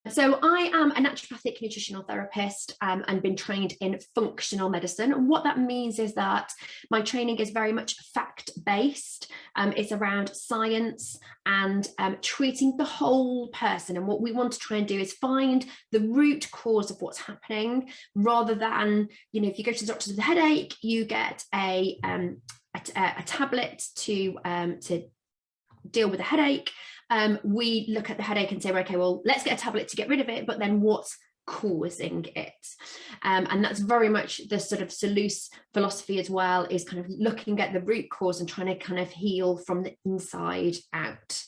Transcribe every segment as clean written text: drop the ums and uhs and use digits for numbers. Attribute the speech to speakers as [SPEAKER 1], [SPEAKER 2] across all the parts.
[SPEAKER 1] So I am a naturopathic nutritional therapist and been trained in functional medicine. And what that means is that my training is very much fact-based. It's around science and treating the whole person. And what we want to try and do is find the root cause of what's happening, rather than, you know, if you go to the doctor with a headache, you get a tablet to deal with the headache. We look at the headache and say, okay, well, let's get a tablet to get rid of it, but then what's causing it? And that's very much the sort of Salus philosophy as well, is kind of looking at the root cause and trying to kind of heal from the inside out.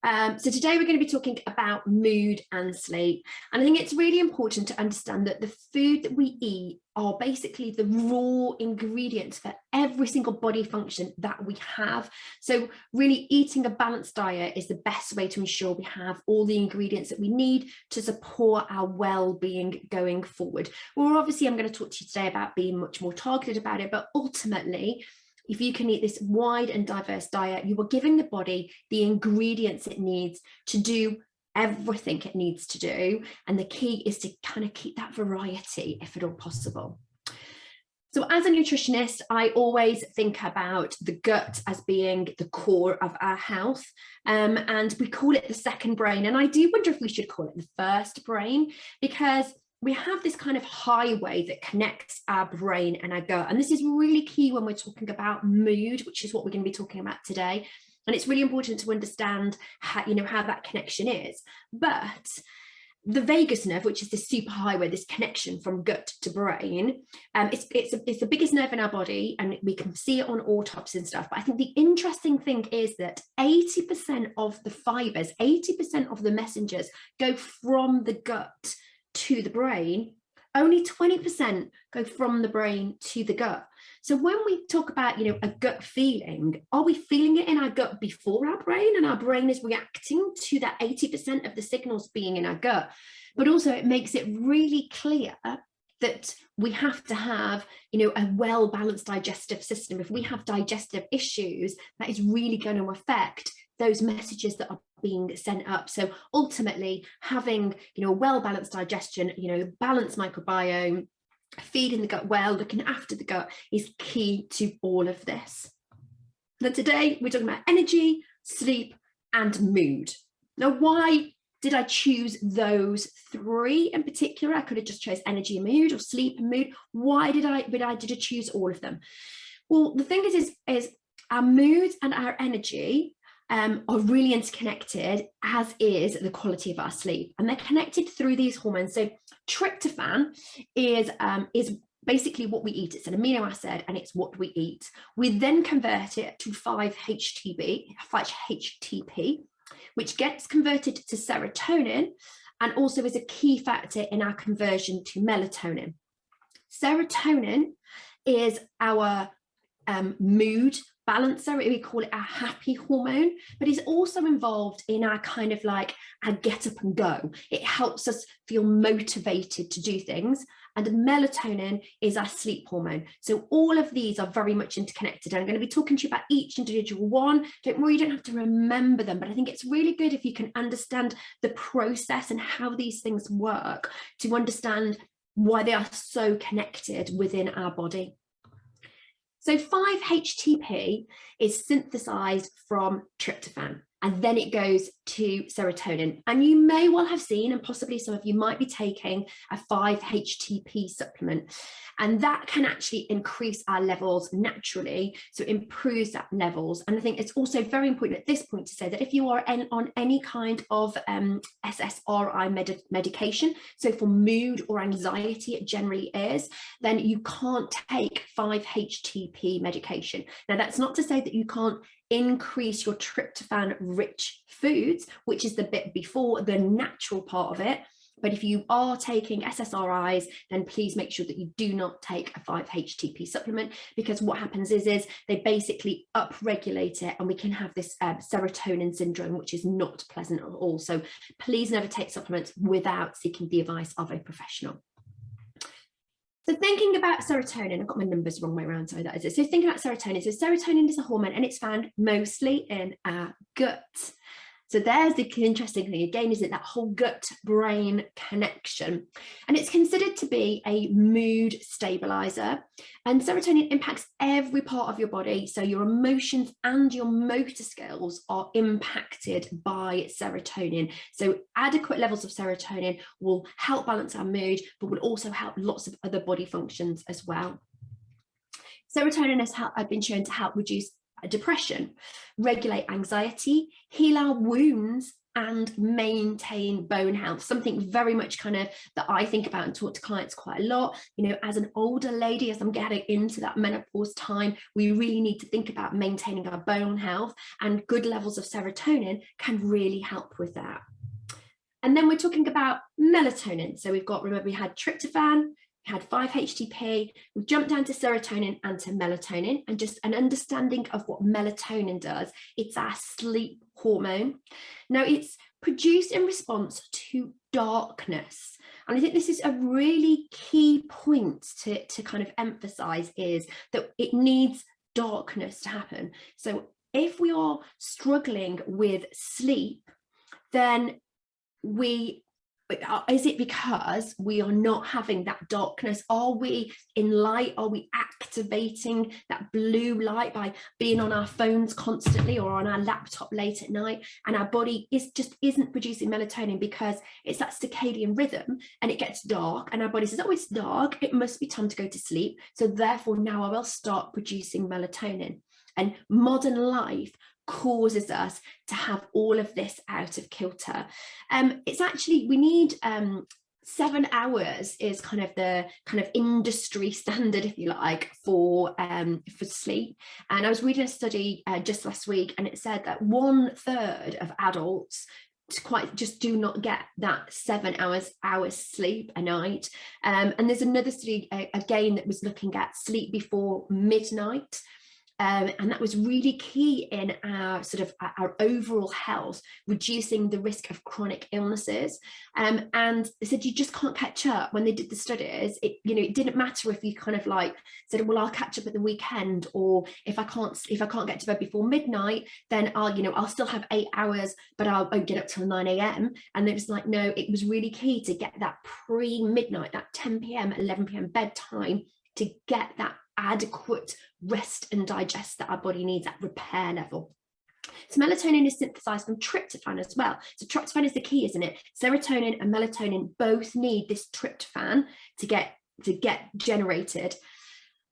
[SPEAKER 1] So today we're going to be talking about mood and sleep. And I think it's really important to understand that the food that we eat are basically the raw ingredients for every single body function that we have. So really eating a balanced diet is the best way to ensure we have all the ingredients that we need to support our well-being going forward. Well, obviously I'm going to talk to you today about being much more targeted about it, but ultimately, if you can eat this wide and diverse diet, you are giving the body the ingredients it needs to do everything it needs to do. And the key is to kind of keep that variety, if at all possible. So as a nutritionist, I always think about the gut as being the core of our health. And we call it the second brain. And I do wonder if we should call it the first brain, because we have this kind of highway that connects our brain and our gut. And this is really key when we're talking about mood, which is what we're going to be talking about today. And it's really important to understand how, you know, how that connection is. But the vagus nerve, which is this super highway, this connection from gut to brain, it's the biggest nerve in our body, and we can see it on autopsy and stuff. But I think the interesting thing is that 80% of the fibers, 80% of the messengers go from the gut to the brain. Only 20% go from the brain to the gut. So when we talk about, you know, a gut feeling, are we feeling it in our gut before our brain, and our brain is reacting to that 80% of the signals being in our gut? But also it makes it really clear that we have to have, you know, a well-balanced digestive system. If we have digestive issues, that is really going to affect those messages that are being sent up. So ultimately having, you know, a well-balanced digestion, you know, balanced microbiome, feeding the gut well, looking after the gut is key to all of this. Now today we're talking about energy, sleep and mood. Now why did I choose those three in particular? I could have just chose energy and mood, or sleep and mood. Why did I choose all of them? Well, the thing is our mood and our energy are really interconnected, as is the quality of our sleep, and they're connected through these hormones. So tryptophan is basically what we eat. It's an amino acid, and it's what we eat. We then convert it to 5-HTP, which gets converted to serotonin, and also is a key factor in our conversion to melatonin. Serotonin is our mood balancer, we call it our happy hormone, but it's also involved in our kind of like our get up and go. It helps us feel motivated to do things. And melatonin is our sleep hormone. So all of these are very much interconnected. I'm going to be talking to you about each individual one. Don't worry, you don't have to remember them, but I think it's really good if you can understand the process and how these things work, to understand why they are so connected within our body. So 5-HTP is synthesized from tryptophan, and then it goes to serotonin. And you may well have seen, and possibly some of you might be taking, a 5-HTP supplement. And that can actually increase our levels naturally, so it improves that levels. And I think it's also very important at this point to say that if you are on any kind of SSRI medication, so for mood or anxiety it generally is, then you can't take 5-HTP medication. Now that's not to say that you can't increase your tryptophan rich foods, which is the bit before the natural part of it. But if you are taking SSRIs, then please make sure that you do not take a 5-HTP supplement, because what happens is they basically upregulate it, and we can have this serotonin syndrome, which is not pleasant at all. So please never take supplements without seeking the advice of a professional. So thinking about serotonin, I've got my numbers the wrong way around, sorry, that is it. So thinking about serotonin, so serotonin is a hormone, and it's found mostly in our gut. So there's the interesting thing again, isn't it? That whole gut-brain connection. And it's considered to be a mood stabilizer. And serotonin impacts every part of your body. So your emotions and your motor skills are impacted by serotonin. So adequate levels of serotonin will help balance our mood, but will also help lots of other body functions as well. Serotonin has been shown to help reduce depression, regulate anxiety, heal our wounds, and maintain bone health. Something very much kind of that I think about and talk to clients quite a lot. You know, as an older lady, as I'm getting into that menopause time, we really need to think about maintaining our bone health, and good levels of serotonin can really help with that. And then we're talking about melatonin. So we've got, remember, we had tryptophan, we had 5-HTP, we've jumped down to serotonin and to melatonin, and just an understanding of what melatonin does. It's our sleep hormone. Now, it's produced in response to darkness. And I think this is a really key point to kind of emphasize, is that it needs darkness to happen. So if we are struggling with sleep, then is it because we are not having that darkness? Are we in light? Are we activating that blue light by being on our phones constantly or on our laptop late at night? And our body isn't producing melatonin because it's that circadian rhythm, and it gets dark and our body says, oh, it's dark, it must be time to go to sleep. So therefore now I will start producing melatonin. And modern life causes us to have all of this out of kilter. It's actually, we need 7 hours is kind of the industry standard, if you like, for sleep. And I was reading a study just last week, and it said that 1/3 of adults just do not get that 7 hours sleep a night. And there's another study again that was looking at sleep before midnight. And that was really key in our our overall health, reducing the risk of chronic illnesses. And they said you just can't catch up. When they did the studies, it didn't matter if you kind of like said, well, I'll catch up at the weekend, or if I can't get to bed before midnight, then I'll still have 8 hours, but I won't get up till 9 a.m. And it was like, no, it was really key to get that pre-midnight, that 10 p.m, 11 p.m. bedtime, to get that adequate rest and digest that our body needs at repair level. So melatonin is synthesized from tryptophan as well. So tryptophan is the key, isn't it? Serotonin and melatonin both need this tryptophan to get generated.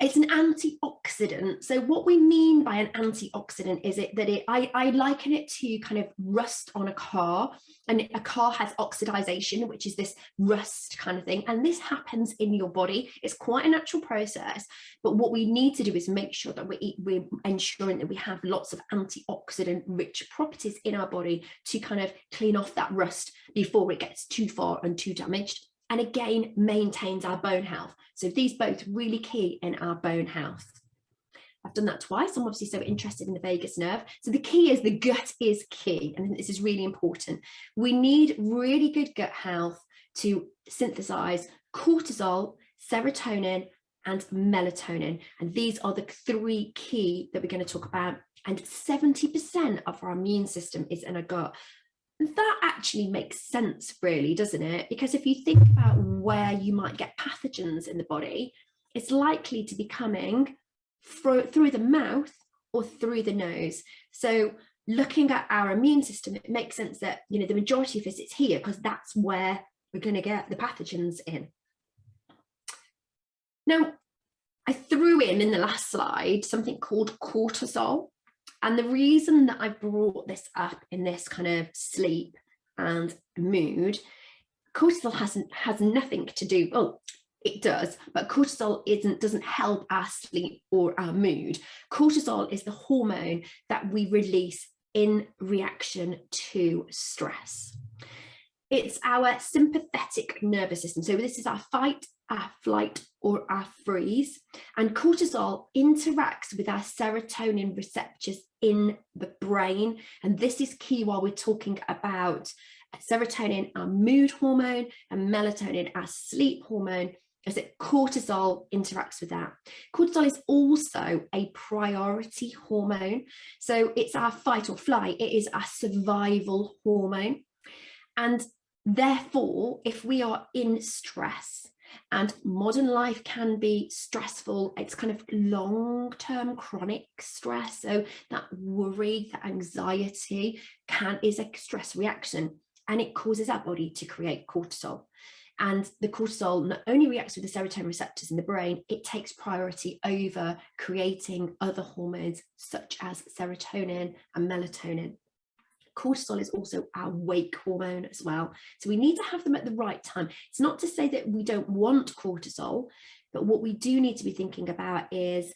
[SPEAKER 1] It's an antioxidant. So what we mean by an antioxidant is I liken it to kind of rust on a car, and a car has oxidization, which is this rust kind of thing. And this happens in your body. It's quite a natural process. But what we need to do is make sure that we're ensuring that we have lots of antioxidant rich properties in our body to kind of clean off that rust before it gets too far and too damaged. And again, maintains our bone health. So these both really key in our bone health. I've done that twice. I'm obviously so interested in the vagus nerve. So the key is the gut is key. And this is really important. We need really good gut health to synthesize cortisol, serotonin, and melatonin. And these are the 3 key that we're going to talk about. And 70% of our immune system is in our gut. That actually makes sense, really, doesn't it? Because if you think about where you might get pathogens in the body, it's likely to be coming through the mouth or through the nose. So looking at our immune system, it makes sense that, the majority of this is here, because that's where we're going to get the pathogens in. Now, I threw in the last slide something called cortisol. And the reason that I brought this up in this kind of sleep and mood, cortisol has nothing to do, well, it does, but cortisol doesn't help our sleep or our mood. Cortisol is the hormone that we release in reaction to stress. It's our sympathetic nervous system. So this is our fight, our flight, or our freeze. And cortisol interacts with our serotonin receptors in the brain. And this is key while we're talking about serotonin, our mood hormone, and melatonin, our sleep hormone. is that cortisol interacts with that. Cortisol is also a priority hormone. So it's our fight or flight. It is our survival hormone. And therefore, if we are in stress, and modern life can be stressful, it's kind of long-term chronic stress. So that worry, that anxiety is a stress reaction, and it causes our body to create cortisol. And the cortisol not only reacts with the serotonin receptors in the brain, it takes priority over creating other hormones such as serotonin and melatonin. Cortisol is also our wake hormone as well. So we need to have them at the right time. It's not to say that we don't want cortisol, but what we do need to be thinking about is,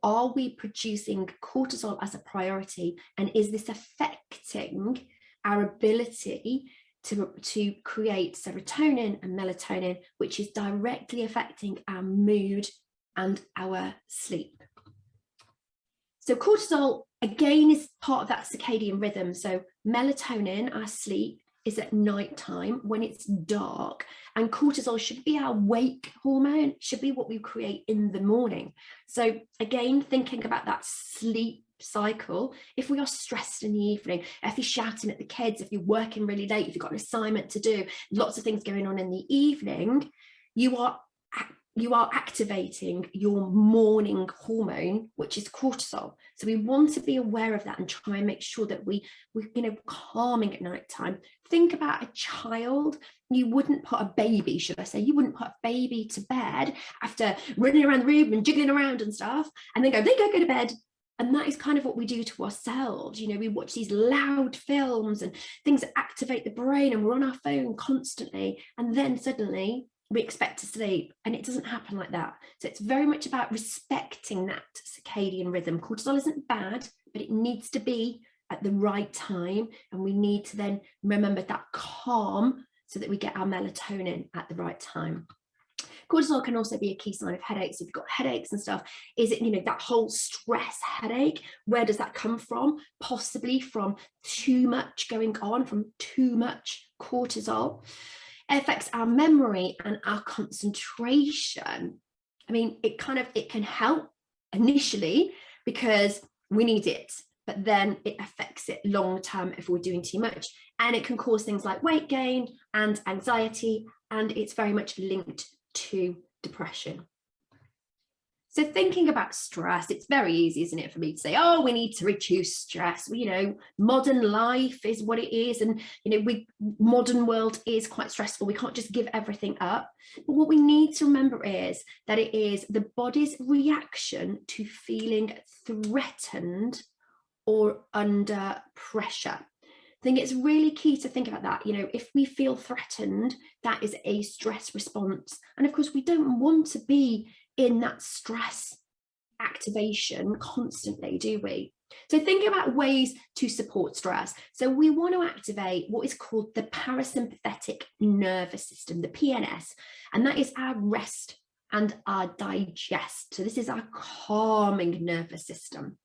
[SPEAKER 1] are we producing cortisol as a priority? And is this affecting our ability to create serotonin and melatonin, which is directly affecting our mood and our sleep? So cortisol, again, is part of that circadian rhythm. So melatonin, our sleep, is at nighttime when it's dark, and cortisol should be our wake hormone, should be what we create in the morning. So again, thinking about that sleep cycle, if we are stressed in the evening, if you're shouting at the kids, if you're working really late, if you've got an assignment to do, lots of things going on in the evening, you are activating your morning hormone, which is cortisol. So we want to be aware of that and try and make sure that we're calming at night time. Think about a child. You wouldn't put a baby, should I say, you wouldn't put a baby to bed after running around the room and jiggling around and stuff, and then go to bed. And that is kind of what we do to ourselves. We watch these loud films and things that activate the brain, and we're on our phone constantly. And then suddenly we expect to sleep, and it doesn't happen like that. So it's very much about respecting that circadian rhythm. Cortisol isn't bad, but it needs to be at the right time. And we need to then remember that calm so that we get our melatonin at the right time. Cortisol can also be a key sign of headaches. If you've got headaches and stuff, is it, that whole stress headache? Where does that come from? Possibly from too much going on, from too much cortisol. It affects our memory and our concentration. I mean, it can help initially because we need it, but then it affects it long term if we're doing too much. And it can cause things like weight gain and anxiety, and it's very much linked to depression. So thinking about stress, it's very easy, isn't it, for me to say, oh, we need to reduce stress. Modern life is what it is. And, modern world is quite stressful. We can't just give everything up. But what we need to remember is that it is the body's reaction to feeling threatened or under pressure. I think it's really key to think about that. If we feel threatened, that is a stress response. And of course, we don't want to be in that stress activation constantly, do we? So think about ways to support stress. So we want to activate what is called the parasympathetic nervous system, the PNS, and that is our rest and our digest. So this is our calming nervous system.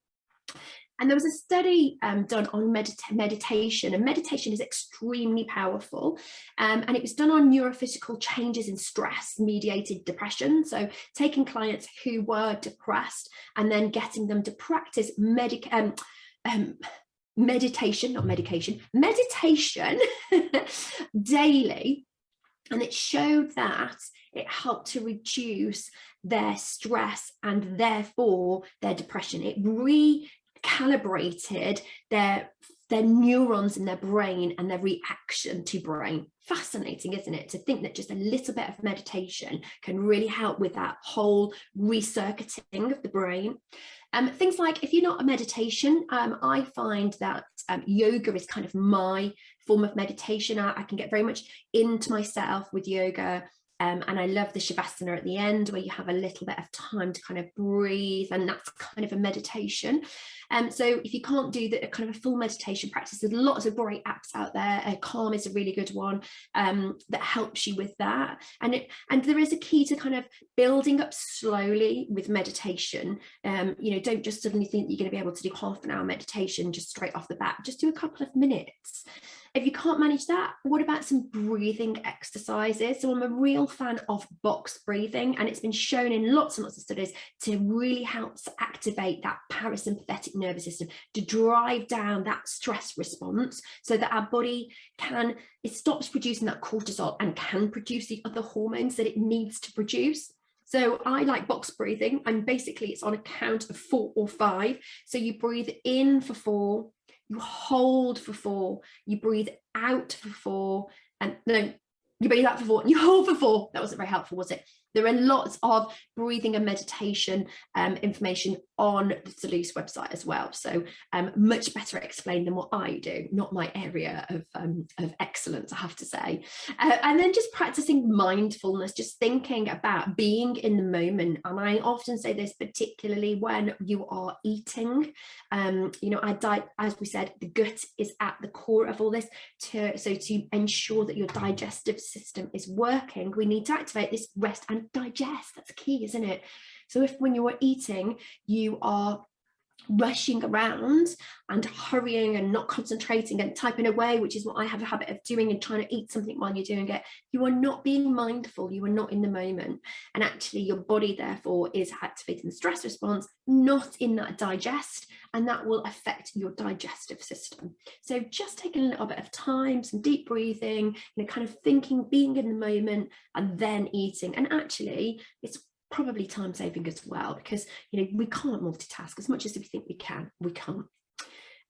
[SPEAKER 1] And there was a study done on meditation, and meditation is extremely powerful. And it was done on neurophysical changes in stress-mediated depression. So taking clients who were depressed and then getting them to practice meditation daily. And it showed that it helped to reduce their stress and therefore their depression. It recalibrated their neurons in their brain and their reaction to brain. Fascinating, isn't it? To think that just a little bit of meditation can really help with that whole recircuiting of the brain. Things like, if you're not a meditation, I find that yoga is kind of my form of meditation. I can get very much into myself with yoga. And I love the Shavasana at the end, where you have a little bit of time to kind of breathe, and that's kind of a meditation. So if you can't do the kind of a full meditation practice, there's lots of great apps out there. Calm is a really good one that helps you with that. And there is a key to kind of building up slowly with meditation. Don't just suddenly think that you're going to be able to do half an hour meditation just straight off the bat. Just do a couple of minutes. If you can't manage that, what about some breathing exercises? So I'm a real fan of box breathing, and it's been shown in lots and lots of studies to really help activate that parasympathetic nervous system, to drive down that stress response so that our body it stops producing that cortisol and can produce the other hormones that it needs to produce. So I like box breathing, and basically it's on a count of 4 or 5. So you breathe in for 4, you hold for 4, you breathe out for 4, and no, you breathe out for 4 and you hold for 4. That wasn't very helpful, was it? There are lots of breathing and meditation information on the Salus website as well. So much better explained than what I do, not my area of excellence, I have to say. And then just practicing mindfulness, just thinking about being in the moment. And I often say this, particularly when you are eating. You know, as we said, the gut is at the core of all this. So to ensure that your digestive system is working, we need to activate this rest and digest. That's key, isn't it? So if when you are eating, you are rushing around and hurrying and not concentrating and typing away, which is what I have a habit of doing, and trying to eat something while you're doing it, you are not being mindful, you are not in the moment. And actually your body therefore is activating the stress response, not in that digest, and that will affect your digestive system. So just taking a little bit of time, some deep breathing, you know, kind of thinking, being in the moment, and then eating. And actually it's probably time saving as well, because you know we can't multitask as much as we think we can. We can't.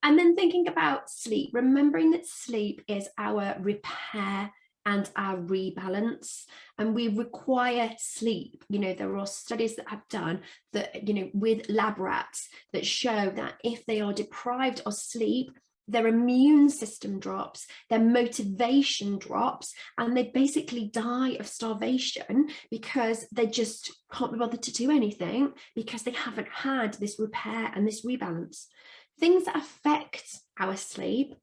[SPEAKER 1] And then thinking about sleep, remembering that sleep is our repair and our rebalance, and we require sleep. You know, there are studies that have done that, you know, with lab rats that show that if they are deprived of sleep, their immune system drops, their motivation drops, and they basically die of starvation because they just can't be bothered to do anything because they haven't had this repair and this rebalance. Things that affect our sleep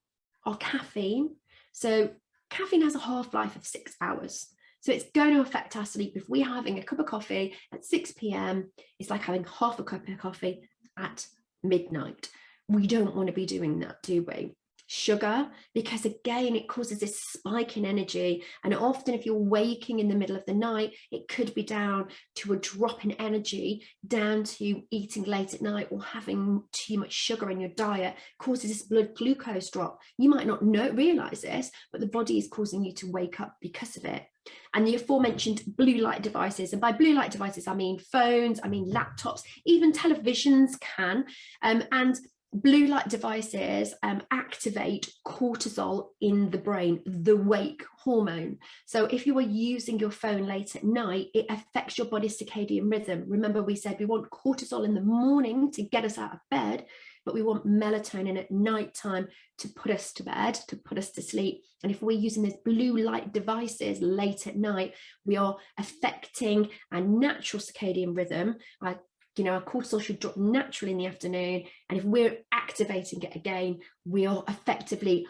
[SPEAKER 1] are caffeine. So caffeine has a half-life of 6 hours. So it's going to affect our sleep. If we're having a cup of coffee at 6 p.m, it's like having half a cup of coffee at midnight. We don't want to be doing that, do we? Sugar, because again, it causes this spike in energy. And often if you're waking in the middle of the night, it could be down to a drop in energy, down to eating late at night or having too much sugar in your diet, causes this blood glucose drop. You might not realize this, but the body is causing you to wake up because of it. And the aforementioned blue light devices, and by blue light devices, I mean phones, I mean laptops, even televisions can, and blue light devices activate cortisol in the brain, the wake hormone. So if you are using your phone late at night, it affects your body's circadian rhythm. Remember, we said we want cortisol in the morning to get us out of bed, but we want melatonin at night time to put us to bed, to put us to sleep. And if we're using these blue light devices late at night, we are affecting our natural circadian rhythm. You know, our cortisol should drop naturally in the afternoon, and if we're activating it again, we are effectively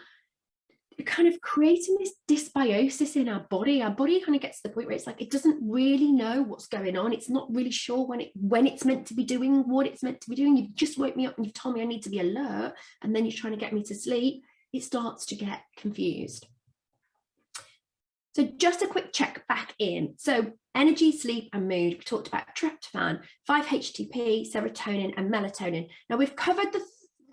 [SPEAKER 1] kind of creating this dysbiosis in our body. Our body kind of gets to the point where it's like it doesn't really know what's going on. It's not really sure when it's meant to be doing what it's meant to be doing. You've just woke me up and you've told me I need to be alert, and then you're trying to get me to sleep. It starts to get confused. So just a quick check back in. So energy, sleep and mood. We talked about tryptophan, 5-HTP, serotonin and melatonin. Now we've covered the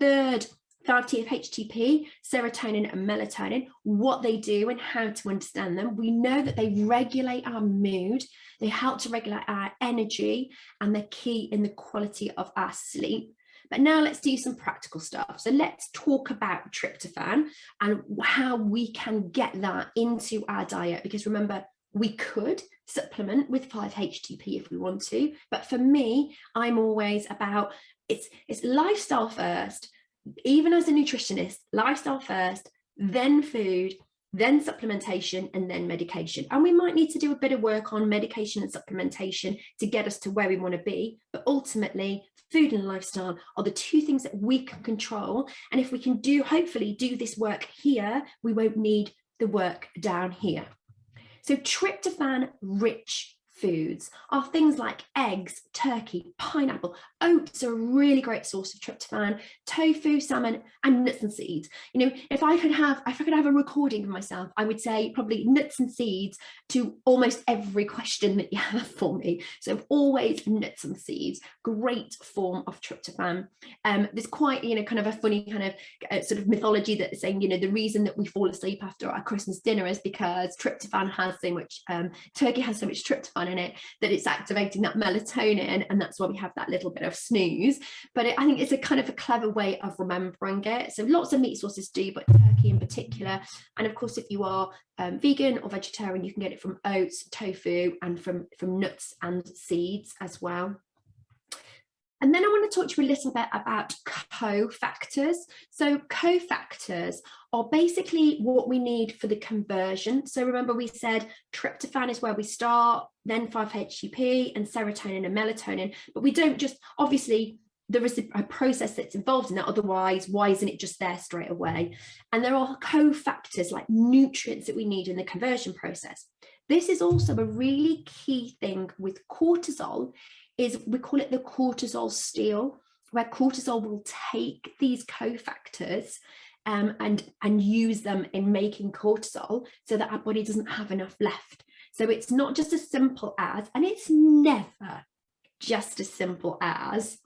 [SPEAKER 1] third 5-HTP, serotonin and melatonin, what they do and how to understand them. We know that they regulate our mood, they help to regulate our energy, and they're key in the quality of our sleep. But now let's do some practical stuff. So let's talk about tryptophan and how we can get that into our diet. Because remember, we could supplement with 5-HTP if we want to. But for me, I'm always about, it's lifestyle first. Even as a nutritionist, lifestyle first, then food, then supplementation, and then medication. And we might need to do a bit of work on medication and supplementation to get us to where we want to be. But ultimately, food and lifestyle are the two things that we can control. And if we can hopefully do this work here, we won't need the work down here. So tryptophan rich foods are things like eggs, turkey, pineapple. Oats are a really great source of tryptophan, tofu, salmon, and nuts and seeds. You know, if I could have a recording of myself, I would say probably nuts and seeds to almost every question that you have for me. So always nuts and seeds, great form of tryptophan. There's quite, you know, kind of a funny kind of sort of mythology that's saying, you know, the reason that we fall asleep after our Christmas dinner is because tryptophan has so much, turkey has so much tryptophan in it that it's activating that melatonin, and that's why we have that little bit of snooze. But I think it's a kind of a clever way of remembering it. So lots of meat sources do, but turkey in particular. And of course, if you are vegan or vegetarian, you can get it from oats, tofu, and from nuts and seeds as well. And then I want to talk to you a little bit about cofactors. So cofactors are basically what we need for the conversion. So remember, we said tryptophan is where we start, then 5-HTP and serotonin and melatonin, but we don't just, obviously there is a process that's involved in that, otherwise why isn't it just there straight away? And there are cofactors like nutrients that we need in the conversion process. This is also a really key thing with cortisol, is we call it the cortisol steal, where cortisol will take these cofactors and use them in making cortisol so that our body doesn't have enough left. So it's not just as simple as, and it's never just as simple as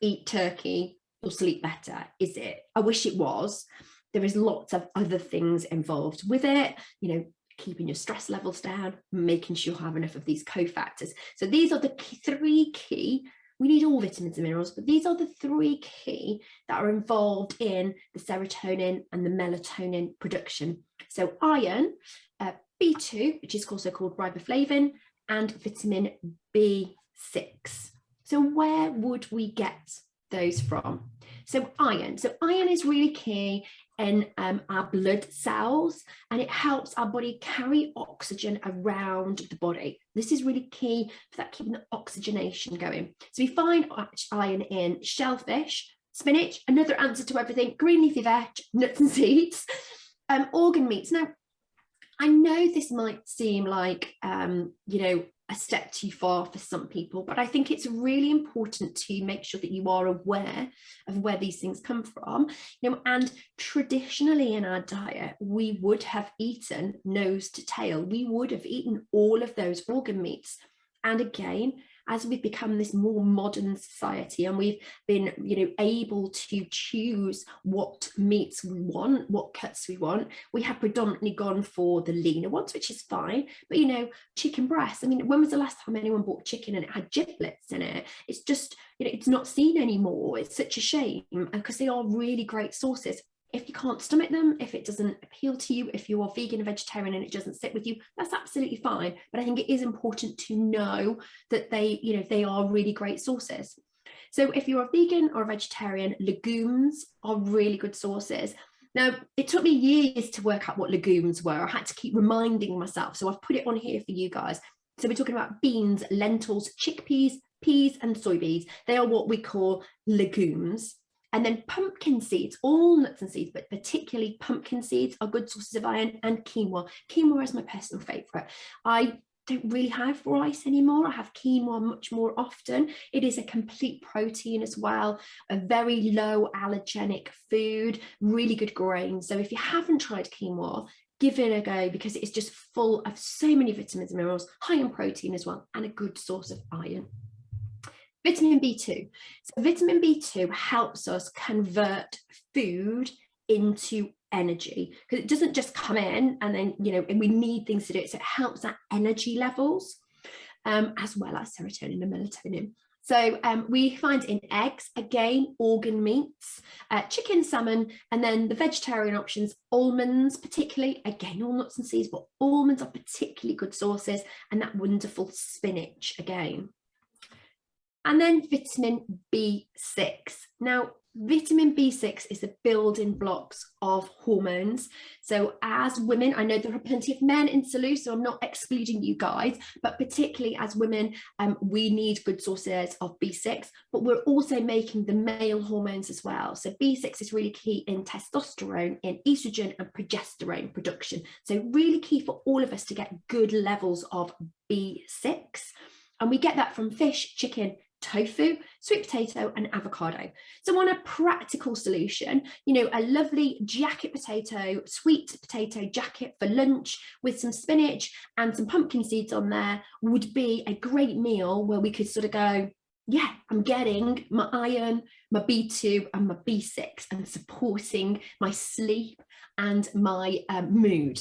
[SPEAKER 1] eat turkey, you'll sleep better, is it? I wish it was. There is lots of other things involved with it, you know, keeping your stress levels down, making sure you have enough of these cofactors. So these are the three key, we need all vitamins and minerals, but these are the three key that are involved in the serotonin and the melatonin production. So iron, B2, which is also called riboflavin, and vitamin B6. So where would we get those from? So iron is really key in our blood cells, and it helps our body carry oxygen around the body. This is really key for that, keeping the oxygenation going. So we find iron in shellfish, spinach, another answer to everything, green leafy veg, nuts and seeds, organ meats. Now, I know this might seem like, you know, a step too far for some people, but I think it's really important to make sure that you are aware of where these things come from. You know, and traditionally in our diet, we would have eaten nose to tail. We would have eaten all of those organ meats. And again, as we've become this more modern society and we've been, you know, able to choose what meats we want, what cuts we want, we have predominantly gone for the leaner ones, which is fine. But, you know, chicken breast, I mean, when was the last time anyone bought chicken and it had giblets in it? It's just, you know, it's not seen anymore. It's such a shame, because they are really great sources. If you can't stomach them, if it doesn't appeal to you, if you are vegan or vegetarian and it doesn't sit with you, that's absolutely fine. But I think it is important to know that they, you know, they are really great sources. So if you're a vegan or a vegetarian, legumes are really good sources. Now, it took me years to work out what legumes were. I had to keep reminding myself. So I've put it on here for you guys. So we're talking about beans, lentils, chickpeas, peas, and soybeans. They are what we call legumes. And then pumpkin seeds, all nuts and seeds, but particularly pumpkin seeds are good sources of iron, and quinoa. Quinoa is my personal favourite. I don't really have rice anymore. I have quinoa much more often. It is a complete protein as well, a very low allergenic food, really good grain. So if you haven't tried quinoa, give it a go, because it's just full of so many vitamins and minerals, high in protein as well, and a good source of iron. Vitamin B2. So vitamin B2 helps us convert food into energy, because it doesn't just come in and then, you know, and we need things to do it. So it helps our energy levels, as well as serotonin and melatonin. So we find in eggs, again, organ meats, chicken, salmon, and then the vegetarian options, almonds, particularly, again, all nuts and seeds, but almonds are particularly good sources, and that wonderful spinach again. And then vitamin B6. Now, Vitamin B6 is the building blocks of hormones. So as women, I know there are plenty of men in Salus, so I'm not excluding you guys, but particularly as women, we need good sources of B6, but we're also making the male hormones as well. So B6 is really key in testosterone, in estrogen and progesterone production. So really key for all of us to get good levels of B6. And we get that from fish, chicken, tofu, sweet potato and avocado. So on a practical solution, you know, a lovely jacket potato, sweet potato jacket for lunch with some spinach and some pumpkin seeds on there would be a great meal where we could sort of go, yeah, I'm getting my iron, my B2 and my B6 and supporting my sleep and my mood.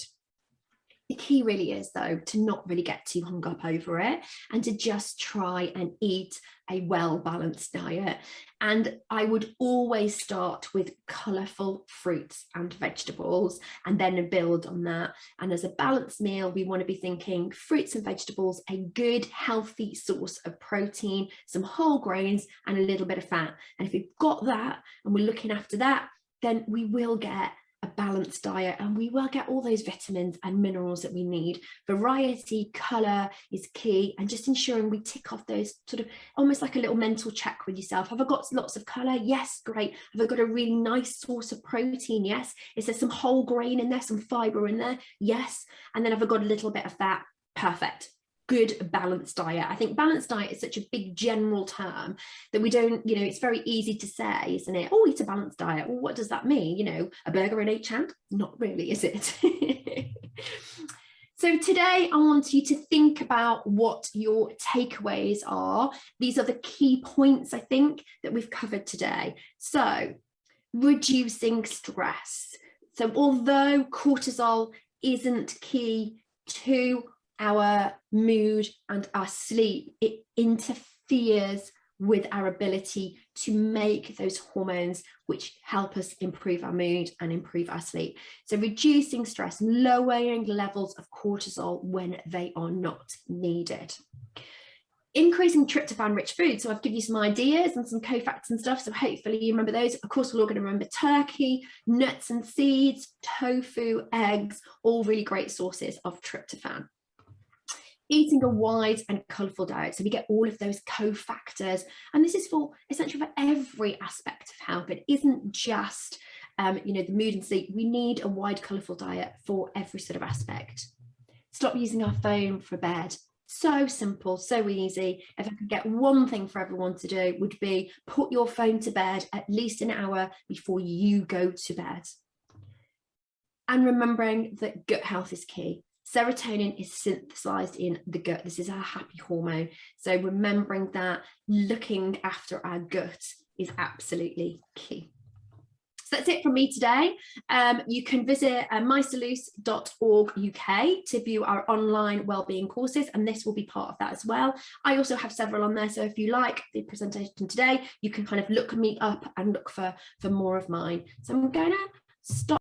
[SPEAKER 1] The key really is, though, to not really get too hung up over it and to just try and eat a well-balanced diet. And I would always start with colourful fruits and vegetables and then build on that. And as a balanced meal, we want to be thinking fruits and vegetables, a good, healthy source of protein, some whole grains and a little bit of fat. And if we've got that and we're looking after that, then we will get a balanced diet and we will get all those vitamins and minerals that we need. Variety, colour is key, and just ensuring we tick off those sort of almost like a little mental check with yourself. Have I got lots of colour? Yes, great. Have I got a really nice source of protein? Yes. Is there some whole grain in there, some fibre in there? Yes. And then have I got a little bit of fat? Perfect. Good balanced diet. I think balanced diet is such a big general term that we don't, you know, it's very easy to say, isn't it? Oh, eat a balanced diet. Well, what does that mean? You know, a burger and 8 champ? Not really, is it? So today I want you to think about what your takeaways are. These are the key points, I think, that we've covered today. So reducing stress. So although cortisol isn't key to our mood and our sleep, it interferes with our ability to make those hormones which help us improve our mood and improve our sleep. So reducing stress, lowering levels of cortisol when they are not needed. Increasing tryptophan rich foods. So I've given you some ideas and some cofactors and stuff, so hopefully you remember those. Of course, we're all going to remember turkey, nuts and seeds, tofu, eggs, all really great sources of tryptophan. Eating a wide and colourful diet, so we get all of those cofactors, and this is for essentially for every aspect of health. It isn't just you know, the mood and sleep. We need a wide colourful diet for every sort of aspect. Stop using our phone for bed. So simple, so easy. If I could get one thing for everyone to do, would be put your phone to bed at least an hour before you go to bed. And remembering that gut health is key. Serotonin is synthesized in the gut. This is our happy hormone. So remembering that, looking after our gut is absolutely key. So that's it from me today. You can visit mysalus.org UK to view our online wellbeing courses, and this will be part of that as well. I also have several on there, so if you like the presentation today, you can kind of look me up and look for more of mine. So I'm going to stop